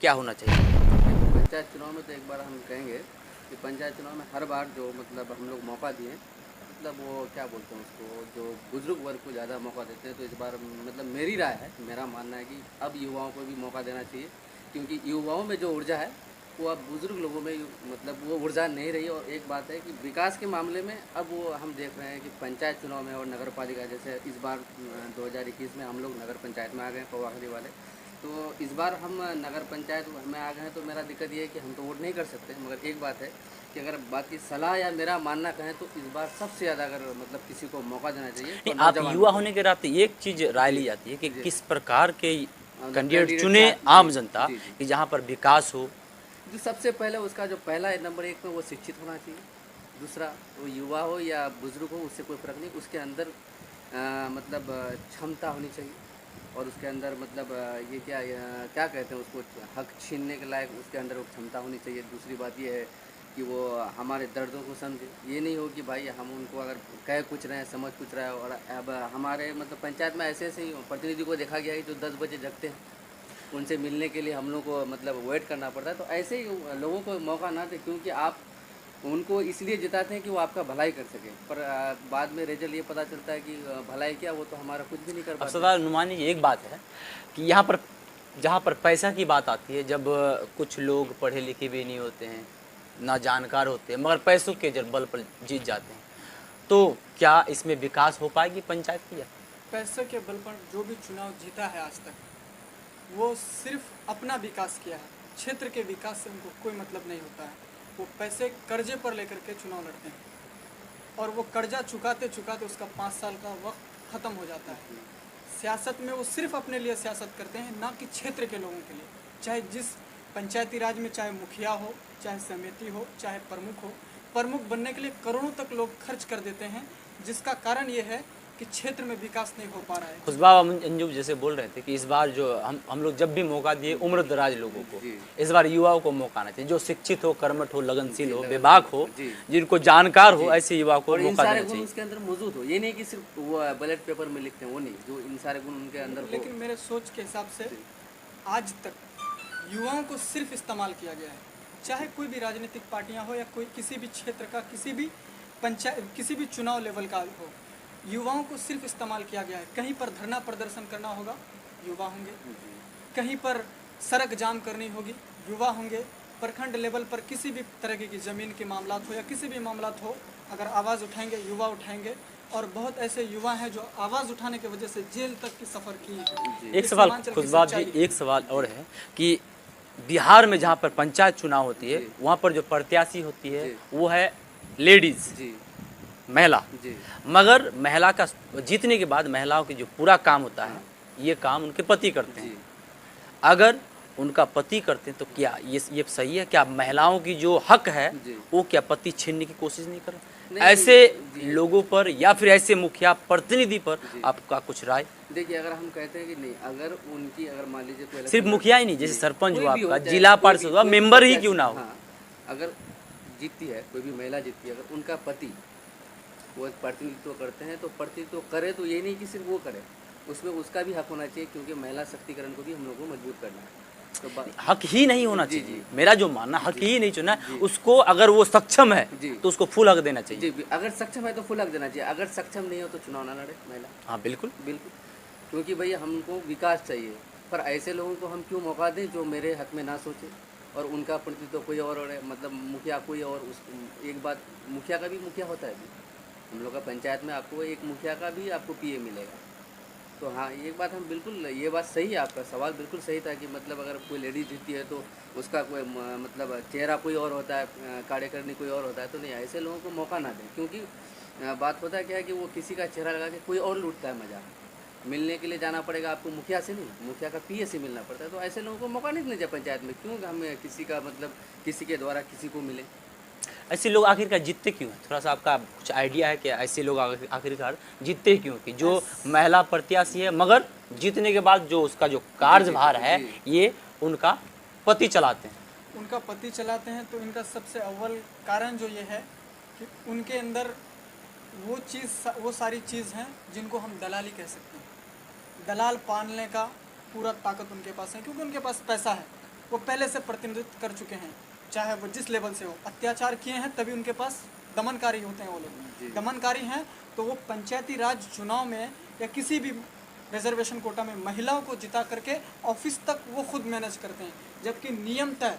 क्या होना चाहिए? पंचायत चुनाव में तो एक बार हम कहेंगे कि पंचायत चुनाव में हर बार जो मतलब हम लोग मौका दिए, मतलब वो क्या बोलते हैं उसको, जो बुजुर्ग वर्ग को ज़्यादा मौका देते हैं, तो इस बार मतलब मेरी राय है, मेरा मानना है कि अब युवाओं को भी मौका देना चाहिए, क्योंकि युवाओं में जो ऊर्जा है वो अब बुजुर्ग लोगों में मतलब वो ऊर्जा नहीं रही। और एक बात है कि विकास के मामले में अब वो हम देख रहे हैं कि पंचायत चुनाव में और नगर पालिका, जैसे इस बार 2021 में हम लोग नगर पंचायत में आ गए पवाखली वाले, तो इस बार हम नगर पंचायत में आ गए हैं। तो मेरा दिक्कत ये है कि हम तो वोट नहीं कर सकते, मगर एक बात है कि अगर बाकी सलाह या मेरा मानना कहें तो इस बार सबसे ज़्यादा अगर मतलब किसी को मौका देना चाहिए नहीं, तो आप नौजवानों युवा को। होने के नाते एक चीज़ राय जी ली जाती है कि जी। किस प्रकार के कैंडिडेट कैंडिडेट चुने जी आम जनता, जी जी। कि जहाँ पर विकास हो। जो सबसे पहले उसका जो पहला नंबर एक में वो शिक्षित होना चाहिए। दूसरा, वो युवा हो या बुजुर्ग हो उससे कोई फ़र्क नहीं, उसके अंदर मतलब क्षमता होनी चाहिए। और उसके अंदर मतलब ये क्या कहते हैं उसको, हक छीनने के लायक उसके अंदर वो क्षमता होनी चाहिए। दूसरी बात ये है कि वो हमारे दर्दों को समझे। ये नहीं हो कि भाई हम उनको अगर कह कुछ रहे हैं, समझ कुछ रहे हैं। और अब हमारे मतलब पंचायत में ऐसे ऐसे ही प्रतिनिधि को देखा गया है जो 10 बजे जगते हैं, उनसे मिलने के लिए हम लोग को मतलब वेट करना पड़ता है। तो ऐसे ही लोगों को मौका ना दें, क्योंकि आप उनको इसलिए जिताते हैं कि वो आपका भलाई कर सके, पर बाद में रिजल्ट ये पता चलता है कि भलाई क्या, वो तो हमारा कुछ भी नहीं कर अब पाते। सरदार नुमानी जी, एक बात है कि यहाँ पर जहाँ पर पैसा की बात आती है, जब कुछ लोग पढ़े लिखे भी नहीं होते हैं, ना जानकार होते हैं, मगर पैसों के बल पर जीत जाते हैं, तो क्या इसमें विकास हो पाएगी पंचायत की? पैसे के बल पर जो भी चुनाव जीता है आज तक, वो सिर्फ अपना विकास किया है। क्षेत्र के विकास से उनको कोई मतलब नहीं होता है। वो पैसे कर्जे पर लेकर के चुनाव लड़ते हैं और वो कर्जा चुकाते चुकाते उसका 5 साल का वक्त ख़त्म हो जाता है। सियासत में वो सिर्फ अपने लिए सियासत करते हैं, ना कि क्षेत्र के लोगों के लिए। चाहे जिस पंचायती राज में चाहे मुखिया हो, चाहे समिति हो, चाहे प्रमुख हो, प्रमुख बनने के लिए करोड़ों तक लोग खर्च कर देते हैं, जिसका कारण ये है कि क्षेत्र में विकास नहीं हो पा रहा है। खुशबा अंजू जैसे बोल रहे थे कि इस बार जो हम लोग जब भी मौका दिए उम्र दराज लोगों को, जी इस बार युवाओं को मौका आना चाहिए, जो शिक्षित हो, कर्मठ हो, लगनशील जी, हो, लगन बेबाक हो, जी जिनको जानकार हो, जी। ऐसे युवा को और इन मौका सारे देना गुण चाहिए। उसके अंदर मौजूद हो, ये नहीं कि सिर्फ वो बैलेट पेपर में लिखते हैं, वो नहीं, जो इन सारे गुण उनके अंदर हो। लेकिन मेरे सोच के हिसाब से जी आज तक युवाओं को सिर्फ इस्तेमाल किया गया है। चाहे कोई भी राजनीतिक पार्टियां हो या कोई किसी भी क्षेत्र का, किसी भी पंचायत, किसी भी चुनाव लेवल का हो, युवाओं को सिर्फ इस्तेमाल किया गया है। कहीं पर धरना प्रदर्शन करना होगा, युवा होंगे। कहीं पर सड़क जाम करनी होगी, युवा होंगे। प्रखंड लेवल पर किसी भी तरह की ज़मीन के मामलात हो या किसी भी मामलात हो, अगर आवाज़ उठाएंगे, युवा उठाएंगे। और बहुत ऐसे युवा हैं जो आवाज़ उठाने की वजह से जेल तक की सफ़र किए हैं। एक इस सवाल सीमांचल की खुशबा जी, सच्चाई। एक सवाल और है कि बिहार में जहाँ पर पंचायत चुनाव होती है, जी वहाँ पर जो प्रत्याशी होती है जी वो है लेडीज़, जी महिला। जी। मगर महिला का जीतने के बाद महिलाओं की जो पूरा काम होता है, हाँ ये काम उनके पति करते हैं। जी अगर उनका पति करते हैं तो क्या ये सही है? क्या महिलाओं की जो हक है जी। वो क्या पति छीनने की कोशिश नहीं कर रहे? नहीं ऐसे जी। लोगों पर या फिर ऐसे मुखिया प्रतिनिधि पर जी आपका कुछ राय? देखिए, अगर हम कहते हैं कि नहीं, अगर उनकी अगर मान लीजिए कोई सिर्फ इलेक्शन मुखिया ही नहीं, जैसे जी, सरपंच कोई हुआ भी हो, आपका, चाहे जिला कोई पार्षद भी हुआ, कोई भी मेंबर ही प्रत्याशी, क्यों ना हो। हाँ, अगर जीतती है, कोई भी महिला जीतती है, अगर उनका पति वो प्रतिनिधित्व करते हैं, तो प्रतिनिधित्व करे तो ये नहीं कि सिर्फ वो करे, उसमें उसका भी हक होना चाहिए, क्योंकि महिला शक्तिकरण को भी हम लोग को मजबूत करना है। तो हक ही नहीं होना जी चाहिए, जी मेरा जो मानना, हक जी ही नहीं चुना है जी उसको। अगर वो सक्षम है जी तो उसको फुल हक देना चाहिए। जी। अगर सक्षम है तो फुल हक देना चाहिए, अगर सक्षम नहीं हो तो चुनाव ना लड़े महिला। हाँ बिल्कुल। बिल्कुल, क्योंकि भैया हमको विकास चाहिए, पर ऐसे लोगों को हम क्यों मौका दें जो मेरे हक में ना सोचे और उनका प्रतिनिधित्व कोई और है, मतलब मुखिया कोई और। उस एक बात, मुखिया का भी मुखिया होता है भी, हम लोग का पंचायत में आपको एक मुखिया का भी आपको पीए मिलेगा। तो हाँ, एक बात हम बिल्कुल, ये बात सही है, आपका सवाल बिल्कुल सही था कि मतलब अगर कोई लेडीज जीतती है तो उसका कोई मतलब चेहरा कोई और होता है, कार्यकारिणी कोई और होता है, तो नहीं, ऐसे लोगों को मौका ना दें। क्योंकि बात होता है क्या है कि वो किसी का चेहरा लगा के कोई और लूटता है मज़ा। मिलने के लिए जाना पड़ेगा आपको मुखिया से नहीं, मुखिया का पीए से मिलना पड़ता है। तो ऐसे लोगों को मौका नहीं देना चाहिए पंचायत में, क्यों हम किसी का मतलब किसी के द्वारा किसी को मिले। ऐसे लोग आखिरकार जीतते क्यों हैं? थोड़ा सा आपका कुछ आइडिया है कि ऐसे लोग आखिरकार जीतते क्यों? कि जो महिला प्रत्याशी है मगर जीतने के बाद जो उसका जो कार्यभार है जी ये उनका पति चलाते हैं। उनका पति चलाते हैं, तो इनका सबसे अव्वल कारण जो ये है कि उनके अंदर वो सारी चीज़ हैं जिनको हम दलाली कह सकते हैं। दलाल पालने का पूरा ताकत उनके पास है, क्योंकि उनके पास पैसा है। वो पहले से प्रतिनिधित्व कर चुके हैं, चाहे वो जिस लेवल से हो। अत्याचार किए हैं तभी उनके पास दमनकारी होते हैं वो लोग। दमनकारी हैं तो वो पंचायती राज चुनाव में या किसी भी रिजर्वेशन कोटा में महिलाओं को जिता करके ऑफिस तक वो खुद मैनेज करते हैं, जबकि नियमतः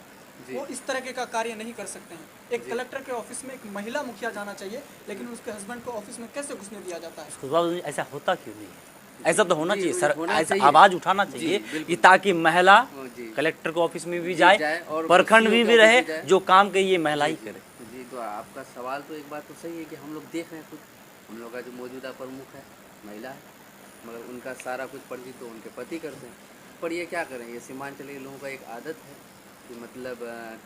वो इस तरह का कार्य नहीं कर सकते हैं। एक कलेक्टर के ऑफिस में एक महिला मुखिया जाना चाहिए, लेकिन उसके हस्बैंड को ऑफिस में कैसे घुसने दिया जाता है? खुशबू, ऐसा होता क्यों नहीं है? ऐसा तो होना जी, चाहिए सर, होना ऐसा चाहिए। आवाज उठाना चाहिए बिल्कुल। कि ताकि महिला जी। कलेक्टर के ऑफिस में भी जाए जाए, और प्रखंड सीओ में के भी ऑफिस रहे, भी जाए। जो काम के ये महिला ही करे। जी, तो आपका सवाल तो एक बात तो सही है कि हम लोग देख रहे हैं खुद, हम लोग का जो मौजूदा प्रमुख है महिला है, मगर उनका सारा कुछ पर्ची तो उनके पति करते हैं। पर ये क्या करें, ये सीमांचल के लोगों का एक आदत है कि मतलब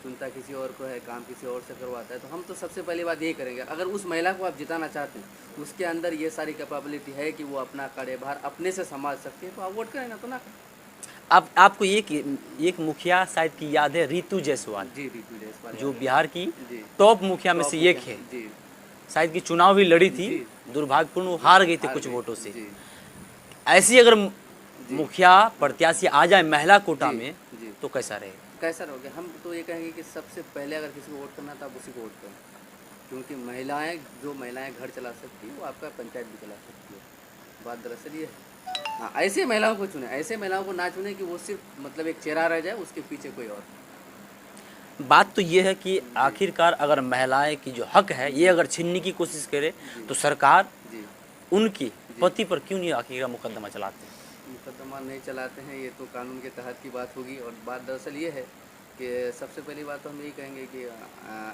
चुनता किसी और को है, काम किसी और से करवाता है। तो हम तो सबसे पहली बात यही करेंगे, अगर उस महिला को आप जिताना चाहते हैं, उसके अंदर ये सारी कैपेबिलिटी है कि वो अपना कार्यभार अपने से संभाल सकती है, तो आप वोट करें, ना तो ना करें। अब आपको एक मुखिया शायद की याद है, रितु जायसवाल, जी, रितु जायसवाल जो बिहार की जी टॉप मुखिया में टॉप से एक मुखिया, है। जी शायद की चुनाव भी लड़ी थी, जी। दुर्भाग्यपूर्ण वो हार गई थी हार कुछ गई। वोटों से। जी ऐसी अगर मुखिया प्रत्याशी आ जाए महिला कोटा जी, में जी। तो कैसा रहेगा? कैसा रहोगे? हम तो ये कहेंगे कि सबसे पहले अगर किसी को वोट करना था, आप उसी को वोट करें, क्योंकि महिलाएं, जो महिलाएं घर चला सकती है वो आपका पंचायत भी चला सकती है। बात दरअसल ये है। हाँ, ऐसे महिलाओं को चुने, ऐसे महिलाओं को ना चुने कि वो सिर्फ मतलब एक चेहरा रह जाए, उसके पीछे कोई और। बात तो ये है कि आखिरकार अगर महिलाएं की जो हक है ये अगर छीनने की कोशिश करे तो सरकार जी, उनकी पति पर क्यों नहीं आखिरकार मुकदमा चलाते? मुकदमा नहीं चलाते हैं, ये तो कानून के तहत की बात होगी। और बात दरअसल ये है कि सबसे पहली बात तो हम यही कहेंगे कि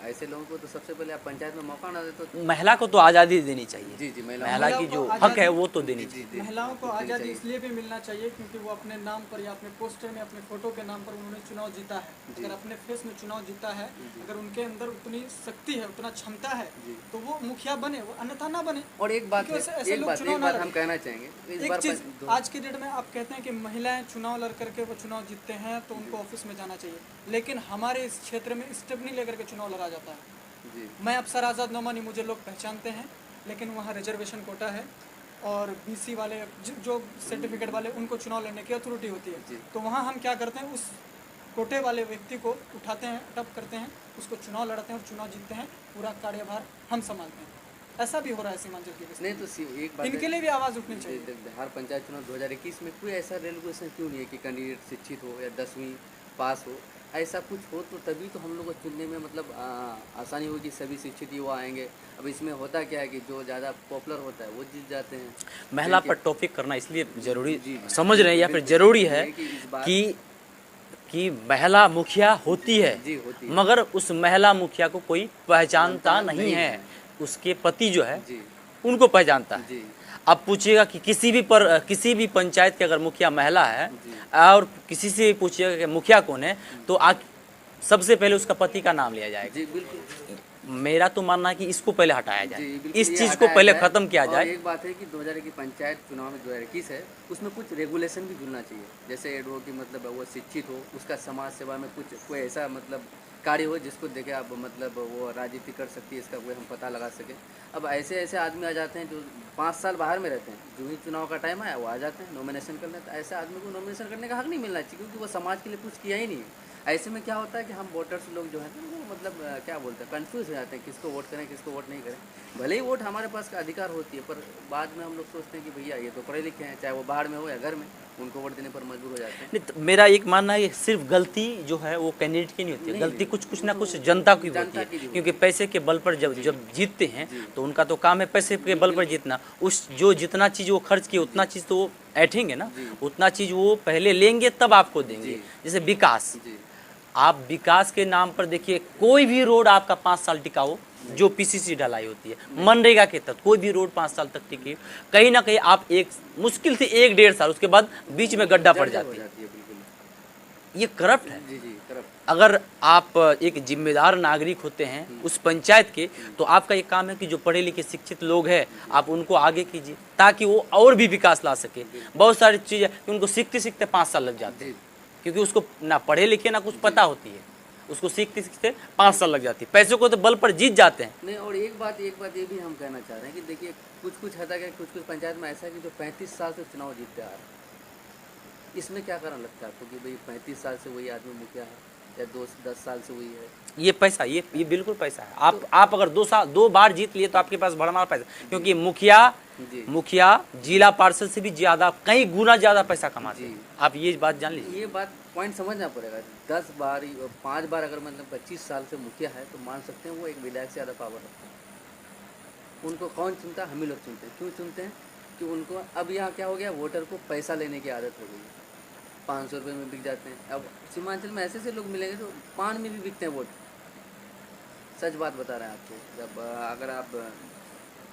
ऐसे लोगों को तो सबसे पहले आप पंचायत में मौका ना दे तो। महिला को तो आज़ादी देनी चाहिए। जी जी, महिला की जो को हक है वो तो देनी जी, चाहिए। जी, महिलाओं को देनी आज़ादी चाहिए। इसलिए भी मिलना चाहिए क्योंकि वो अपने नाम पर या अपने पोस्टर में अपने फोटो के नाम पर उन्होंने चुनाव जीता है। जी। अगर अपने फेस में चुनाव जीता है, अगर उनके अंदर उतनी शक्ति है, उतना क्षमता है, जी। तो वो मुखिया बने, वो अन्यथा ना बने। और एक बात क्योंकि ऐसे लोग चुनाव एक ना बात हम लड़ें। कहना चाहेंगे, इस एक बार चीज आज के डेट में आप कहते हैं कि महिलाएं चुनाव लड़ करके वो चुनाव जीतते हैं तो उनको ऑफिस में जाना चाहिए, लेकिन हमारे इस क्षेत्र में स्टेपनी लेकर के चुनाव लड़ा जाता है। जी मैं अफसर आज़ाद नोमानी, मुझे लोग पहचानते हैं, लेकिन वहाँ रिजर्वेशन कोटा है और बीसी वाले जो सर्टिफिकेट वाले उनको चुनाव लड़ने की अथॉरिटी होती जी। है। तो वहाँ हम क्या करते हैं, उस कोटे वाले व्यक्ति को उठाते हैं, अटक करते हैं, उसको चुनाव लड़ते हैं और चुनाव जीतते हैं, पूरा कार्यभार हम संभालते हैं। ऐसा भी हो रहा है सीमांचल की नहीं तो एक बात इनके है, लिए भी आवाज़ उठनी चाहिए। बिहार पंचायत चुनाव 2021 में कोई ऐसा रेगुलेशन क्यों नहीं है कि कैंडिडेट शिक्षित हो या 10वीं पास हो? ऐसा कुछ हो तो तभी तो हम लोग को चुनने में मतलब आसानी होगी, सभी शिक्षित युवा आएंगे। अब इसमें होता क्या है कि जो ज़्यादा पॉपुलर होता है वो जीत जाते हैं। महिला पर टॉपिक करना इसलिए जरूरी जी, समझ रहे हैं या फिर जरूरी है कि इस बात कि महिला मुखिया होती है, जी होती है। मगर उस महिला मुखिया को कोई पहचानता नहीं नहीं है। है। उसके पति जो है जी उनको पहचानता है। जी अब पूछिएगा कि किसी भी पंचायत की अगर मुखिया महिला है जी। और किसी से भी पूछिएगा कि मुखिया कौन है तो सबसे पहले उसका पति का नाम लिया जाएगा। जी बिल्कुल। मेरा तो मानना है कि इसको पहले हटाया जी, जाए, बिल्कुल इस ये चीज़ को हटाया पहले जाए। ख़त्म किया और जाए। एक बात है कि 2000 की पंचायत चुनाव में 2021 है, उसमें कुछ रेगुलेशन भी जुड़ना चाहिए। जैसे वो कि मतलब वो शिक्षित हो, उसका समाज सेवा में कुछ कोई ऐसा मतलब कार्य हो जिसको देखे आप मतलब वो राजनीति कर सकती है, इसका कोई हम पता लगा सके। अब ऐसे ऐसे आदमी आ जाते हैं जो 5 साल बाहर में रहते हैं, जो ही चुनाव का टाइम आया वो आ जाते हैं नॉमिनेशन करने। तो ऐसे आदमी को नॉमिनेशन करने का हक नहीं मिलना चाहिए, क्योंकि वो समाज के लिए कुछ किया ही नहीं है। ऐसे में क्या होता है कि हम वोटर्स लोग जो है ना वो मतलब क्या बोलते हैं, कंफ्यूज हो जाते हैं किसको वोट करें किसको वोट नहीं करें। भले ही वोट हमारे पास का अधिकार होती है, पर बाद में हम लोग सोचते हैं कि भैया ये तो पढ़े लिखे हैं, चाहे वो बाहर में हो या घर में, उनको वोट देने पर मजबूर हो जाते हैं। नहीं तो मेरा एक मानना है ये सिर्फ गलती जो है वो कैंडिडेट की नहीं होती है, नहीं, गलती नहीं, कुछ ना कुछ जनता की होती जनता है। की भी होती क्योंकि पैसे के बल पर जब जीतते हैं जी। तो उनका तो काम है पैसे के बल पर जीतना। उस जो जितना चीज़ वो खर्च किए उतना चीज़ तो वो ऐठेंगे ना, जी। उतना चीज़ वो पहले लेंगे तब आपको देंगे। जी। जैसे विकास, जी आप विकास के नाम पर देखिए कोई भी रोड आपका 5 साल टिका हो, जो पीसीसी ढलाई होती है मनरेगा के तहत कोई भी रोड 5 साल तक टिकी, कहीं ना कहीं आप एक मुश्किल से 1-1.5 साल उसके बाद बीच में गड्ढा पड़ जर्जर जाती हो है। बिल्कुल। ये करप्ट है। जी जी करप्ट। अगर आप एक जिम्मेदार नागरिक होते हैं उस पंचायत के, तो आपका ये काम है कि जो पढ़े लिखे शिक्षित लोग हैं आप उनको आगे कीजिए ताकि वो और भी विकास ला सके। बहुत सारी चीज़ें उनको सीखते सीखते 5 साल लग जाते हैं, क्योंकि उसको ना पढ़े लिखे ना कुछ पता होती है, उसको सीखते सीखते 5 साल लग जाती है। पैसों को तो बल पर जीत जाते हैं। नहीं, और एक बात ये भी हम कहना चाह रहे हैं कि देखिए कुछ हद तक कुछ पंचायत में ऐसा है कि जो 35 साल से चुनाव जीतते आ रहे हैं। इसमें क्या कारण लगता है आपको कि भाई 35 साल से वही आदमी मुखिया है? या 10 साल से हुई है। ये पैसा, ये बिल्कुल पैसा है। आप अगर 2 बार जीत लिए तो आपके पास भरमार पैसा, क्योंकि जी मुखिया जिला पार्षद से भी ज्यादा, कई गुना ज्यादा पैसा कमाते जी। हैं। आप ये बात जान लीजिए। ये बात पॉइंट समझना पड़ेगा। 10 बार 5 बार अगर मतलब 25 साल से मुखिया है तो मान सकते हैं वो एक विधायक से ज़्यादा पावर रखता है। उनको कौन चुनता है? हम ही लोग चुनते हैं। क्यों चुनते हैं? कि उनको अब यहाँ क्या हो गया, वोटर को पैसा लेने की आदत हो गई है। 500 रुपये में बिक जाते हैं। अब सीमांचल में ऐसे ऐसे लोग मिलेंगे जो पान में भी बिकते हैं वोट। सच बात बता रहे हैं आपको। जब अगर आप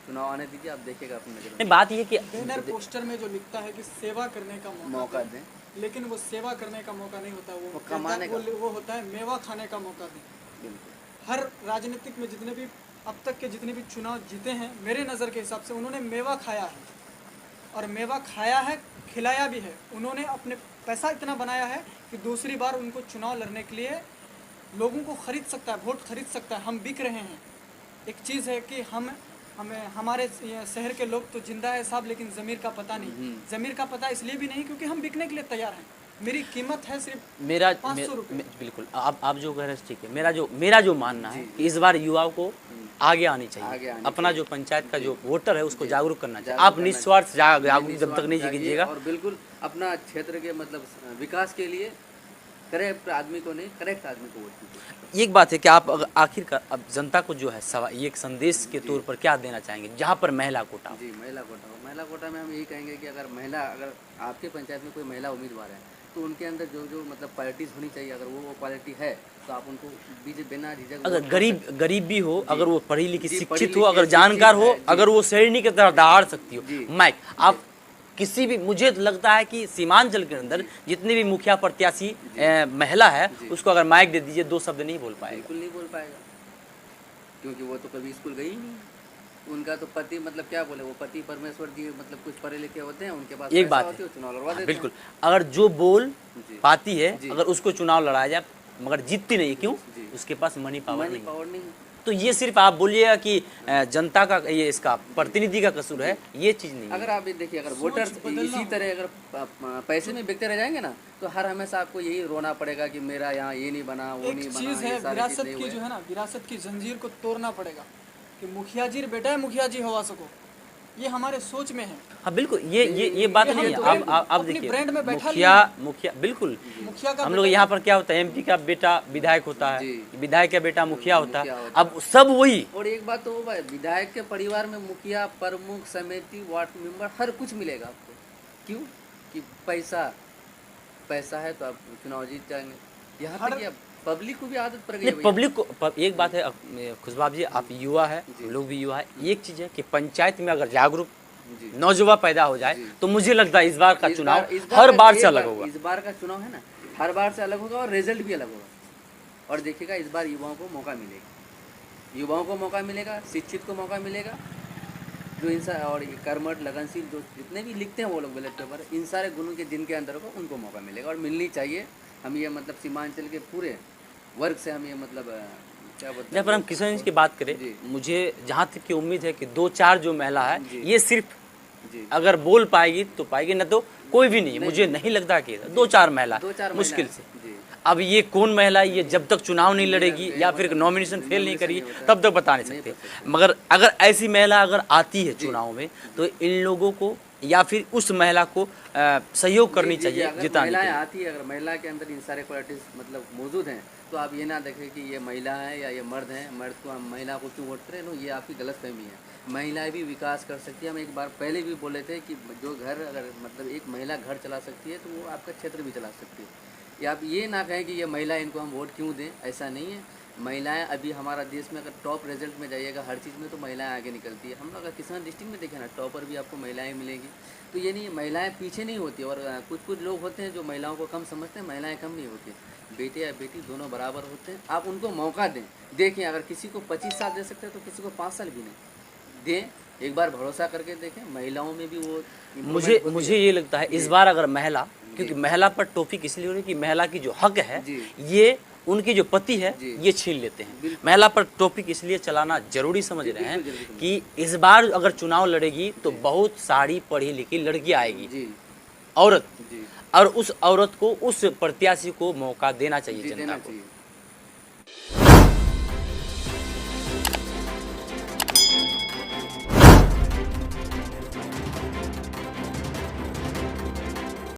चुनाव आने दीजिए, आप देखिएगा अपनी नजर में। नहीं, बात ये कि बैनर पोस्टर में जो लिखता है कि सेवा करने का मौका दें, लेकिन वो सेवा करने का मौका नहीं होता, वो कमाने का वो होता है मेवा खाने का मौका दें। बिल्कुल। हर राजनीतिक में जितने भी अब तक के जितने भी चुनाव जीते हैं, मेरे नज़र के हिसाब से उन्होंने मेवा खाया है, और मेवा खाया है, खिलाया भी है। उन्होंने अपने पैसा इतना बनाया है कि दूसरी बार उनको चुनाव लड़ने के लिए लोगों को खरीद सकता है, वोट खरीद सकता है। हम बिक रहे हैं। एक चीज़ है कि हमें हमारे शहर के लोग तो जिंदा है साहब, लेकिन ज़मीर का पता नहीं। ज़मीर का पता इसलिए भी नहीं क्योंकि हम बिकने के लिए तैयार हैं। मेरी कीमत है सिर्फ मेरा 500 रुपये। बिल्कुल, आप जो कह रहे हैं ठीक है। मेरा जो मानना है कि इस बार युवाओं को आगे आनी चाहिए। अपना जो पंचायत का जो वोटर है उसको जागरूक करना चाहिए। आप निस्वार्थ जागरूक जब तक नहीं कीजिएगा, और बिल्कुल अपना क्षेत्र के मतलब विकास के लिए करेक्ट आदमी को नहीं, करेक्ट आदमी को वोट कीजिए। एक बात है कि आप आखिरकार अब जनता को जो है ये एक संदेश के तौर पर क्या देना चाहेंगे जहाँ पर महिला कोटा हो? जी, महिला कोटा में हम यही कहेंगे कि अगर आपके पंचायत में कोई महिला उम्मीदवार है तो उनके अंदर जो मतलब क्वालिटीज़ होनी चाहिए, अगर वो क्वालिटी है तो आप उनको बिना झिझक, अगर गरीब भी हो, अगर वो पढ़ी लिखी शिक्षित हो, लिखी अगर शिक्षित जानकार हो, है, अगर वो शेरनी की तरह दहाड़ सकती हो, जी। माइक आप किसी भी, मुझे लगता है कि सीमांचल के अंदर जितने भी मुखिया प्रत्याशी महिला है उसको अगर माइक दे दीजिए 2 शब्द नहीं बोल पाएगा। बिल्कुल नहीं बोल पाएगा, क्योंकि वो तो कभी स्कूल गई ही नहीं। उनका तो पति मतलब क्या बोले, वो पति परमेश्वर जी मतलब कुछ पढ़े लिखे होते हैं, उनके पास एक बात होती है, चुनाव लड़वा देते बिल्कुल, अगर जो बोल जी। पाती है, जी। अगर उसको चुनाव लड़ाया जाए मगर जीतती नहीं, क्यों? जी। उसके पास मनी पावर मनी नहीं। पावर नहीं। तो ये सिर्फ आप बोलिएगा कि जनता का, ये इसका प्रतिनिधि का कसूर है, ये चीज नहीं है। अगर आप ये देखिए, अगर वोटर इसी तरह अगर पैसे में बिकते रह जाएंगे ना, तो हर हमेशा आपको यही रोना पड़ेगा कि मेरा यहाँ ये नहीं बना, वो नहीं एक बना। चीज़ है, ये सारी विरासत चीज़ें की हुए। जो है ना, विरासत की जंजीर को तोड़ना पड़ेगा कि मुखिया जी बेटा है, मुखिया जी हवा सको। ये हमारे सोच में है। हाँ बिल्कुल, ये बात ये नहीं है। हम आप अपनी देखिए, ब्रांड में बैठा मुखिया बिल्कुल, मुखिया का हम लोग यहाँ पर क्या होता है, एमपी का बेटा विधायक होता है, जी। विधायक का बेटा मुखिया होता मुखिया है। होता अब सब वही, और एक बात तो वो भाई, विधायक के परिवार में मुखिया, प्रमुख, समिति, वार्ड मेंबर हर कुछ मिलेगा आपको। क्यों? कि पैसा है तो आप चुनाव जीत जाएंगे। यहाँ तक पब्लिक को भी आदत पड़ गई है नहीं भैया। पब्लिक को। एक बात है खुशबाब जी, आप युवा है, हम लोग भी युवा है। एक चीज है कि पंचायत में अगर जागरूक जी। नौजवान पैदा हो जाए तो मुझे लगता है इस बार का चुनाव इस हर बार एक से अलग होगा। इस बार का चुनाव है ना, हर बार से अलग होगा और रिजल्ट भी अलग होगा। और देखिएगा इस बार युवाओं को मौका मिलेगा, युवाओं को मौका मिलेगा, शिक्षित को मौका मिलेगा, जो इंसान और कर्मठ लगनशील जो जितने भी लिखते हैं वो लोग बैलेट पेपर, इन सारे गुणों के जिनके अंदर होगा उनको मौका मिलेगा और मिलनी चाहिए। हम ये मतलब सीमांचल के पूरे वर्ग से हम ये मतलब क्या बोलते हैं, जब हम किशनगंज की बात करें, जी। मुझे जहाँ तक की उम्मीद है कि 2-4 जो महिला है, जी। ये सिर्फ जी। अगर बोल पाएगी तो पाएगी, न तो कोई भी नहीं। मुझे नहीं लगता कि 2-4 महिला 2-4 मुश्किल महिला से। जी। अब ये कौन महिला है, ये जब तक चुनाव नहीं लड़ेगी या फिर नॉमिनेशन फेल नहीं करेगी तब तक बता नहीं सकते। मगर अगर ऐसी महिला अगर आती है चुनाव में तो इन लोगों को या फिर उस महिला को सहयोग करनी चाहिए अगर जिताने के महिलाएं लिए। आती है, अगर महिला के अंदर इन सारे क्वालिटीज मतलब मौजूद हैं, तो आप ये ना देखें कि ये महिला है या ये मर्द है, मर्द को हम महिला को क्यों वोट करें। नो, ये आपकी गलतफहमी है। महिलाएं भी विकास कर सकती है। हम एक बार पहले भी बोले थे कि जो घर अगर मतलब एक महिला घर चला सकती है तो वो आपका क्षेत्र भी चला सकती है। या आप ये ना कहें कि ये महिला, इनको हम वोट क्यों दें, ऐसा नहीं है। महिलाएं अभी हमारा देश में अगर टॉप रिजल्ट में जाइएगा हर चीज़ में तो महिलाएं आगे निकलती है। हम लोग अगर किसान डिस्ट्रिक्ट में देखें ना, टॉपर भी आपको महिलाएं मिलेंगी। तो ये नहीं, महिलाएं पीछे नहीं होती। और कुछ लोग होते हैं जो महिलाओं को कम समझते हैं, महिलाएं कम नहीं होती। बेटे या बेटी दोनों बराबर होते हैं। आप उनको मौका दें। देखें, अगर किसी को 25 साल दे सकते हैं तो किसी को 5 साल भी नहीं दें। एक बार भरोसा करके देखें, महिलाओं में भी वो मुझे ये लगता है इस बार अगर महिला, क्योंकि महिला पर टॉपिक इसलिए हो रही है कि महिला की जो हक है ये उनकी जो पति है ये छीन लेते हैं। महिला पर टॉपिक इसलिए चलाना जरूरी समझ रहे हैं कि इस बार अगर चुनाव लड़ेगी तो बहुत सारी पढ़ी लिखी लड़की आएगी, औरत। और उस औरत को, उस प्रत्याशी को मौका देना चाहिए जी जनता देना को। चाहिए।